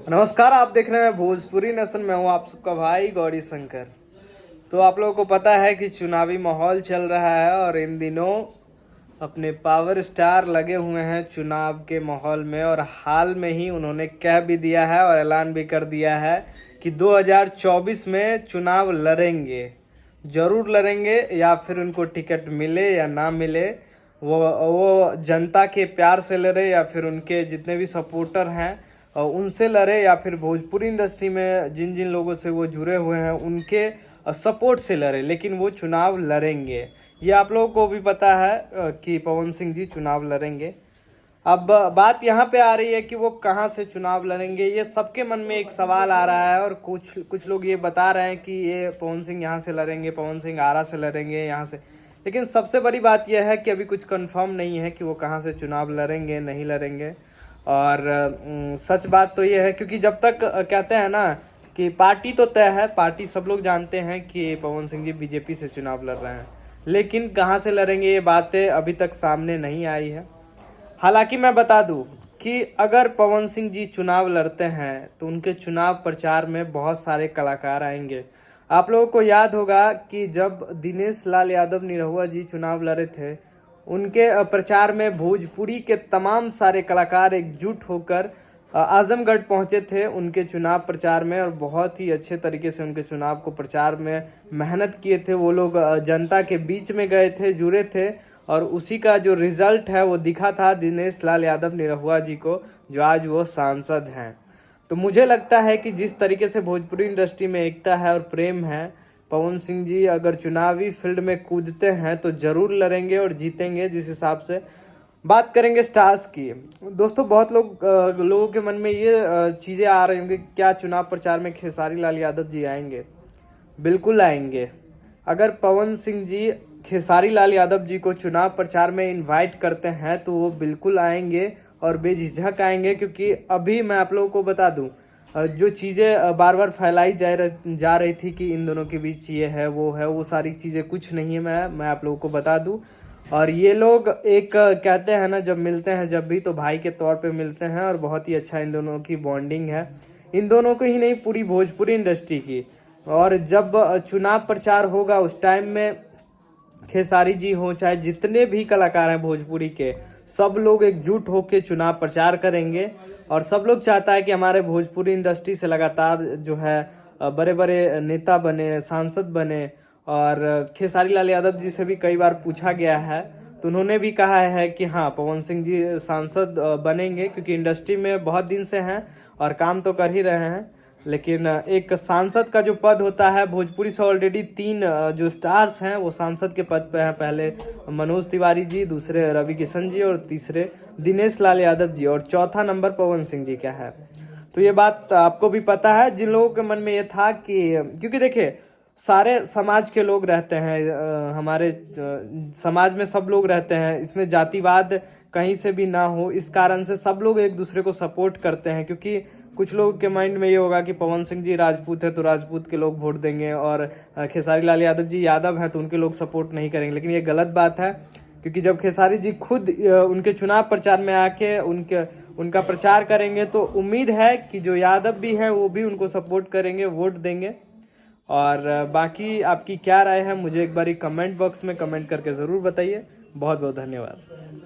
नमस्कार, आप देख रहे हैं भोजपुरी नेशन। मैं हूं आप सबका भाई गौरी शंकर। तो आप लोगों को पता है कि चुनावी माहौल चल रहा है और इन दिनों अपने पावर स्टार लगे हुए हैं चुनाव के माहौल में। और हाल में ही उन्होंने कह भी दिया है और ऐलान भी कर दिया है कि 2024 में चुनाव लड़ेंगे, जरूर लड़ेंगे। या फिर उनको टिकट मिले या ना मिले, वो जनता के प्यार से लड़े या फिर उनके जितने भी सपोर्टर हैं उनसे लड़े, या फिर भोजपुरी इंडस्ट्री में जिन जिन लोगों से वो जुड़े हुए हैं उनके सपोर्ट से लड़े, लेकिन वो चुनाव लड़ेंगे। ये आप लोगों को भी पता है कि पवन सिंह जी चुनाव लड़ेंगे। अब बात यहाँ पे आ रही है कि वो कहाँ से चुनाव लड़ेंगे। ये सबके मन में एक सवाल आ रहा है और कुछ लोग ये बता रहे हैं कि ये पवन सिंह यहाँ से लड़ेंगे, पवन सिंह आरा से लड़ेंगे यहाँ से। लेकिन सबसे बड़ी बात यह है कि अभी कुछ कंफर्म नहीं है कि वो कहाँ से चुनाव लड़ेंगे, नहीं लड़ेंगे। और सच बात तो ये है, क्योंकि जब तक कहते हैं ना कि पार्टी तो तय है, पार्टी सब लोग जानते हैं कि पवन सिंह जी बीजेपी से चुनाव लड़ रहे हैं, लेकिन कहाँ से लड़ेंगे ये बातें अभी तक सामने नहीं आई है। हालांकि मैं बता दूं कि अगर पवन सिंह जी चुनाव लड़ते हैं तो उनके चुनाव प्रचार में बहुत सारे कलाकार आएंगे। आप लोगों को याद होगा कि जब दिनेश लाल यादव निरहुआ जी चुनाव लड़े थे, उनके प्रचार में भोजपुरी के तमाम सारे कलाकार एकजुट होकर आजमगढ़ पहुंचे थे उनके चुनाव प्रचार में, और बहुत ही अच्छे तरीके से उनके चुनाव को प्रचार में मेहनत किए थे। वो लोग जनता के बीच में गए थे, जुड़े थे, और उसी का जो रिजल्ट है वो दिखा था दिनेश लाल यादव निरहुआ जी को, जो आज वो सांसद हैं। तो मुझे लगता है कि जिस तरीके से भोजपुरी इंडस्ट्री में एकता है और प्रेम है, पवन सिंह जी अगर चुनावी फील्ड में कूदते हैं तो जरूर लड़ेंगे और जीतेंगे। जिस हिसाब से बात करेंगे स्टार्स की, दोस्तों बहुत लोगों के मन में ये चीज़ें आ रही होंगी, क्या चुनाव प्रचार में खेसारी लाल यादव जी आएंगे? बिल्कुल आएंगे। अगर पवन सिंह जी खेसारी लाल यादव जी को चुनाव प्रचार में इनवाइट करते हैं तो वो बिल्कुल आएंगे और बेझिझक आएंगे। क्योंकि अभी मैं आप लोगों को बता दूं, जो चीज़ें बार बार फैलाई जा रही थी कि इन दोनों के बीच ये है, वो सारी चीज़ें कुछ नहीं है। मैं आप लोगों को बता दूं। और ये लोग एक कहते हैं ना, जब मिलते हैं जब भी, तो भाई के तौर पे मिलते हैं, और बहुत ही अच्छा इन दोनों की बॉन्डिंग है। इन दोनों को ही नहीं, पूरी भोजपुरी इंडस्ट्री की। और जब चुनाव प्रचार होगा उस टाइम में खेसारी जी हो, चाहे जितने भी कलाकार हैं भोजपुरी के, सब लोग एकजुट होकर चुनाव प्रचार करेंगे। और सब लोग चाहता है कि हमारे भोजपुरी इंडस्ट्री से लगातार जो है बड़े बड़े नेता बने, सांसद बने। और खेसारी लाल यादव जी से भी कई बार पूछा गया है, तो उन्होंने भी कहा है कि हाँ, पवन सिंह जी सांसद बनेंगे, क्योंकि इंडस्ट्री में बहुत दिन से हैं और काम तो कर ही रहे हैं। लेकिन एक सांसद का जो पद होता है, भोजपुरी से ऑलरेडी 3 जो स्टार्स हैं वो सांसद के पद पे हैं। पहले मनोज तिवारी जी, दूसरे रवि किशन जी, और तीसरे दिनेश लाल यादव जी, और चौथा नंबर पवन सिंह जी का है। तो ये बात आपको भी पता है। जिन लोगों के मन में ये था कि, क्योंकि देखिए सारे समाज के लोग रहते हैं, हमारे समाज में सब लोग रहते हैं, इसमें जातिवाद कहीं से भी ना हो, इस कारण से सब लोग एक दूसरे को सपोर्ट करते हैं। क्योंकि कुछ लोगों के माइंड में ये होगा कि पवन सिंह जी राजपूत है तो राजपूत के लोग वोट देंगे, और खेसारी लाल यादव जी यादव हैं तो उनके लोग सपोर्ट नहीं करेंगे। लेकिन ये गलत बात है, क्योंकि जब खेसारी जी खुद उनके चुनाव प्रचार में आके उनका प्रचार करेंगे तो उम्मीद है कि जो यादव भी हैं वो भी उनको सपोर्ट करेंगे, वोट देंगे। और बाकी आपकी क्या राय है, मुझे एक बारी कमेंट बॉक्स में कमेंट करके ज़रूर बताइए। बहुत बहुत धन्यवाद।